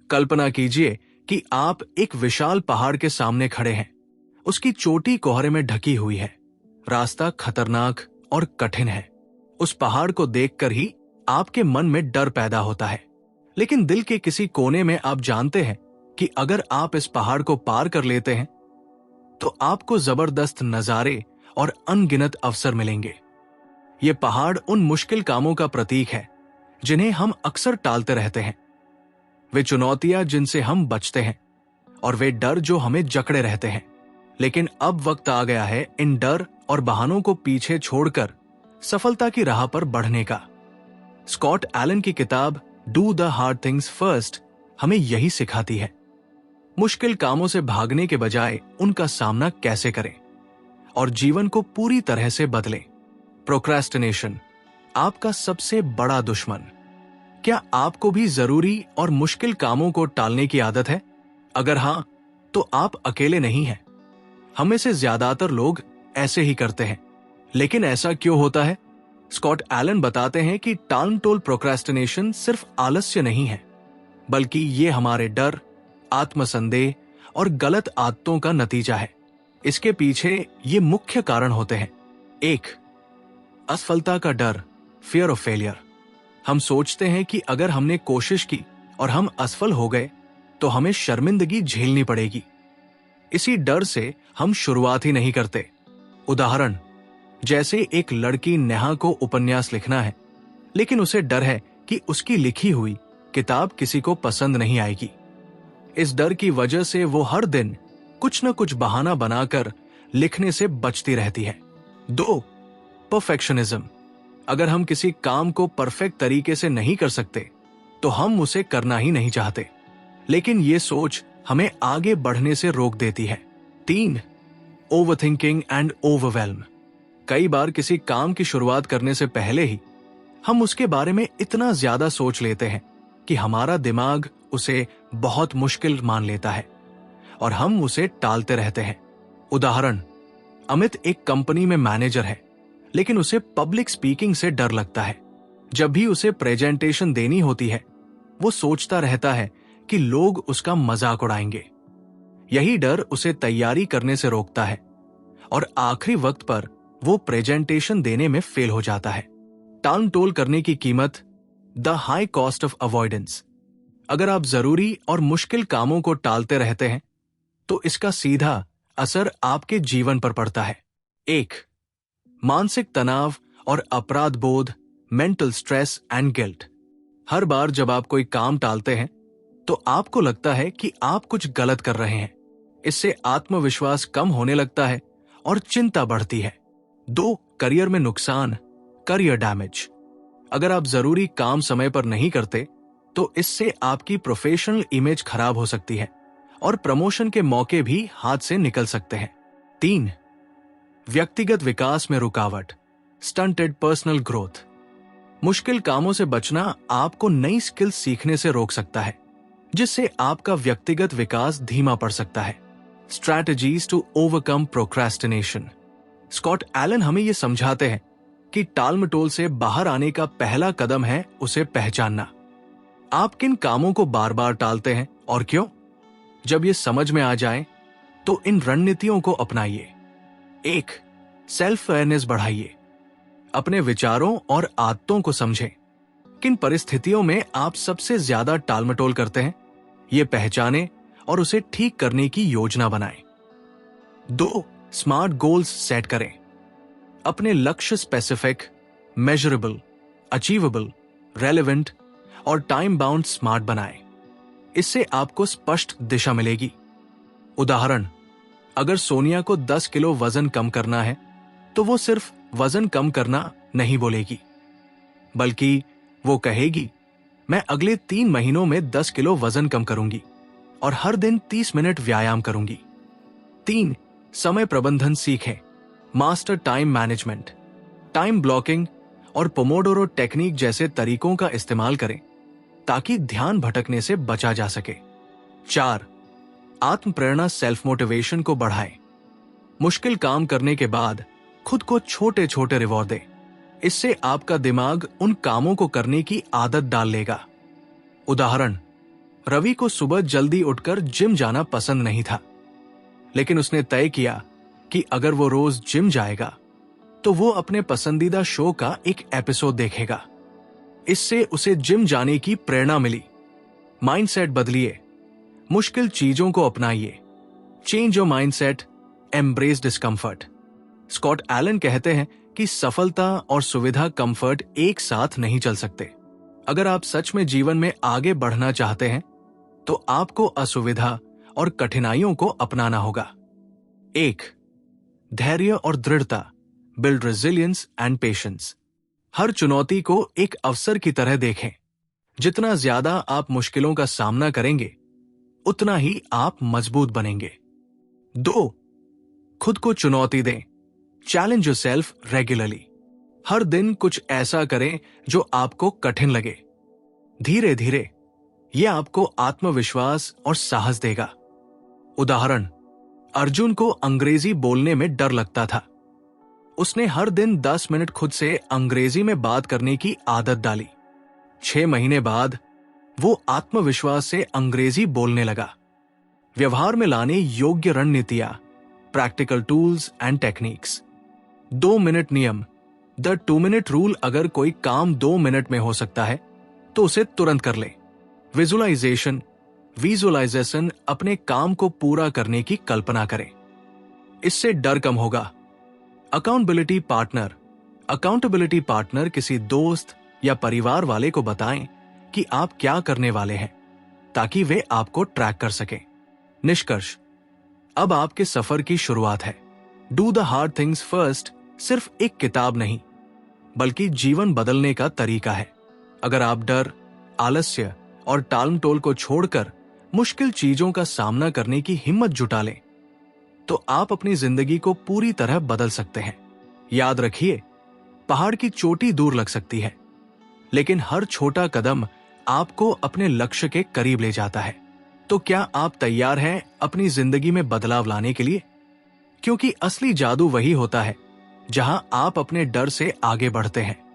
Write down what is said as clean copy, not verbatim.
कल्पना कीजिए कि आप एक विशाल पहाड़ के सामने खड़े हैं। उसकी चोटी कोहरे में ढकी हुई है। रास्ता खतरनाक और कठिन है। उस पहाड़ को देखकर ही आपके मन में डर पैदा होता है, लेकिन दिल के किसी कोने में आप जानते हैं कि अगर आप इस पहाड़ को पार कर लेते हैं तो आपको जबरदस्त नजारे और अनगिनत अवसर मिलेंगे। ये पहाड़ उन मुश्किल कामों का प्रतीक है जिन्हें हम अक्सर टालते रहते हैं, वे चुनौतियां जिनसे हम बचते हैं और वे डर जो हमें जकड़े रहते हैं। लेकिन अब वक्त आ गया है इन डर और बहानों को पीछे छोड़कर सफलता की राह पर बढ़ने का। स्कॉट एलन की किताब do the hard things first हमें यही सिखाती है। मुश्किल कामों से भागने के बजाय उनका सामना कैसे करें और जीवन को पूरी तरह से बदलें। प्रोक्रेस्टिनेशन आपका सबसे बड़ा दुश्मन। क्या आपको भी जरूरी और मुश्किल कामों को टालने की आदत है? अगर हां, तो आप अकेले नहीं हैं। हम में से ज्यादातर लोग ऐसे ही करते हैं। लेकिन ऐसा क्यों होता है? स्कॉट एलन बताते हैं कि टालमटोल प्रोक्रेस्टिनेशन सिर्फ आलस्य नहीं है, बल्कि ये हमारे डर, आत्मसंदेह और गलत आदतों का नतीजा है। इसके पीछे ये मुख्य कारण होते हैं। 1. असफलता का डर, फियर ऑफ फेलियर। हम सोचते हैं कि अगर हमने कोशिश की और हम असफल हो गए तो हमें शर्मिंदगी झेलनी पड़ेगी। इसी डर से हम शुरुआत ही नहीं करते। उदाहरण, जैसे एक लड़की नेहा को उपन्यास लिखना है, लेकिन उसे डर है कि उसकी लिखी हुई किताब किसी को पसंद नहीं आएगी। इस डर की वजह से वो हर दिन कुछ न कुछ बहाना बनाकर लिखने से बचती रहती है। 2. परफेक्शनिज्म। अगर हम किसी काम को परफेक्ट तरीके से नहीं कर सकते तो हम उसे करना ही नहीं चाहते, लेकिन ये सोच हमें आगे बढ़ने से रोक देती है। 3. Overthinking and overwhelm. कई बार किसी काम की शुरुआत करने से पहले ही हम उसके बारे में इतना ज्यादा सोच लेते हैं कि हमारा दिमाग उसे बहुत मुश्किल मान लेता है और हम उसे टालते रहते हैं। उदाहरण, अमित एक कंपनी में मैनेजर है, लेकिन उसे पब्लिक स्पीकिंग से डर लगता है। जब भी उसे प्रेजेंटेशन देनी होती है, वो सोचता रहता है कि लोग उसका मजाक उड़ाएंगे। यही डर उसे तैयारी करने से रोकता है और आखिरी वक्त पर वो प्रेजेंटेशन देने में फेल हो जाता है। टालमटोल करने की कीमत, the high cost of avoidance. अगर आप जरूरी और मुश्किल कामों को टालते रहते हैं तो इसका सीधा असर आपके जीवन पर पड़ता है। 1. मानसिक तनाव और अपराध बोध, मेंटल स्ट्रेस एंड गिल्ट। हर बार जब आप कोई काम टालते हैं तो आपको लगता है कि आप कुछ गलत कर रहे हैं। इससे आत्मविश्वास कम होने लगता है और चिंता बढ़ती है। 2. करियर में नुकसान, करियर डैमेज। अगर आप जरूरी काम समय पर नहीं करते तो इससे आपकी प्रोफेशनल इमेज खराब हो सकती है और प्रमोशन के मौके भी हाथ से निकल सकते हैं। 3. व्यक्तिगत विकास में रुकावट, स्टंटेड पर्सनल ग्रोथ। मुश्किल कामों से बचना आपको नई स्किल सीखने से रोक सकता है, जिससे आपका व्यक्तिगत विकास धीमा पड़ सकता है। Strategies to overcome procrastination. Scott Allen हमें यह समझाते हैं कि टालमटोल से बाहर आने का पहला कदम है उसे पहचानना। आप किन कामों को बार बार टालते हैं और क्यों? जब ये समझ में आ जाए तो इन रणनीतियों को अपनाइए। 1. सेल्फ अवेयरनेस बढ़ाइए। अपने विचारों और आदतों को समझें। किन परिस्थितियों में आप सबसे ज्यादा टालमटोल करते हैं, ये पहचानें और उसे ठीक करने की योजना बनाएं। 2. स्मार्ट गोल्स सेट करें। अपने लक्ष्य स्पेसिफिक, मेजरेबल, अचीवेबल, रेलेवेंट और टाइम बाउंड स्मार्ट बनाएं। इससे आपको स्पष्ट दिशा मिलेगी। उदाहरण, अगर सोनिया को 10 किलो वजन कम करना है तो वो सिर्फ वजन कम करना नहीं बोलेगी, बल्कि वो कहेगी, मैं अगले 3 महीनों में 10 किलो वजन कम करूंगी और हर दिन 30 मिनट व्यायाम करूंगी। 3. समय प्रबंधन सीखें। Master time management, time blocking और पोमोडोरो टेक्निक जैसे तरीकों का इस्तेमाल करें ताकि ध्यान भटकने से बचा जा सके। 4. आत्म प्रेरणा सेल्फ मोटिवेशन को बढ़ाएं। मुश्किल काम करने के बाद खुद को छोटे छोटे रिवॉर्ड दें। इससे आपका दिमाग उन कामों को करने की आदत डाल लेगा। उदाहरण, रवि को सुबह जल्दी उठकर जिम जाना पसंद नहीं था, लेकिन उसने तय किया कि अगर वो रोज जिम जाएगा तो वो अपने पसंदीदा शो का एक एपिसोड देखेगा। इससे उसे जिम जाने की प्रेरणा मिली। माइंडसेट बदलिए, मुश्किल चीजों को अपनाइए। Change your mindset, embrace discomfort. Scott Allen कहते हैं कि सफलता और सुविधा कंफर्ट एक साथ नहीं चल सकते। अगर आप सच में जीवन में आगे बढ़ना चाहते हैं तो आपको असुविधा और कठिनाइयों को अपनाना होगा। 1. धैर्य और दृढ़ता, बिल्ड रेजिलियंस एंड पेशेंस। हर चुनौती को एक अवसर की तरह देखें। जितना ज्यादा आप मुश्किलों का सामना करेंगे उतना ही आप मजबूत बनेंगे। 2. खुद को चुनौती दें, चैलेंज योरसेल्फ रेगुलरली। हर दिन कुछ ऐसा करें जो आपको कठिन लगे। धीरे धीरे यह आपको आत्मविश्वास और साहस देगा। उदाहरण, अर्जुन को अंग्रेजी बोलने में डर लगता था। उसने हर दिन 10 मिनट खुद से अंग्रेजी में बात करने की आदत डाली। 6 महीने बाद वो आत्मविश्वास से अंग्रेजी बोलने लगा। व्यवहार में लाने योग्य रणनीतियां, practical tools and techniques. 2 minute नियम, द 2 मिनट रूल। अगर कोई काम 2 मिनट में हो सकता है तो उसे तुरंत कर ले। विजुअलाइजेशन, अपने काम को पूरा करने की कल्पना करें, इससे डर कम होगा। अकाउंटेबिलिटी पार्टनर, किसी दोस्त या परिवार वाले को बताएं कि आप क्या करने वाले हैं ताकि वे आपको ट्रैक कर सकें। निष्कर्ष, अब आपके सफर की शुरुआत है। Do the hard things first सिर्फ एक किताब नहीं बल्कि जीवन बदलने का तरीका है। अगर आप डर, आलस्य और टालमटोल को छोड़कर मुश्किल चीजों का सामना करने की हिम्मत जुटा लें तो आप अपनी जिंदगी को पूरी तरह बदल सकते हैं। याद रखिए, पहाड़ की चोटी दूर लग सकती है, लेकिन हर छोटा कदम आपको अपने लक्ष्य के करीब ले जाता है। तो क्या आप तैयार हैं अपनी जिंदगी में बदलाव लाने के लिए? क्योंकि असली जादू वही होता है जहां आप अपने डर से आगे बढ़ते हैं।